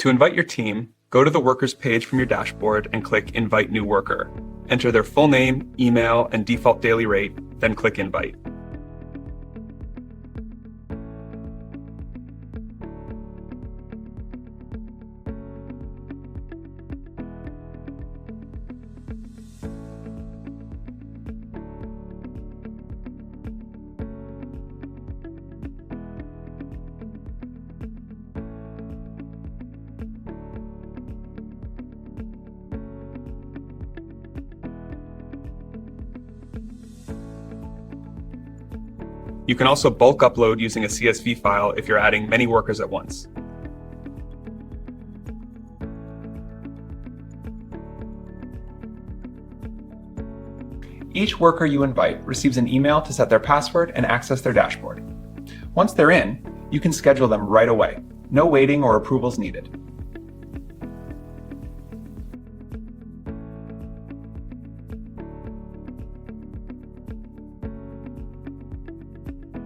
To invite your team, go to the workers page from your dashboard and click Invite New Worker. Enter their full name, email, and default daily rate, then click Invite. You can also bulk upload using a CSV file if you're adding many workers at once. Each worker you invite receives an email to set their password and access their dashboard. Once they're in, you can schedule them right away. No waiting or approvals needed.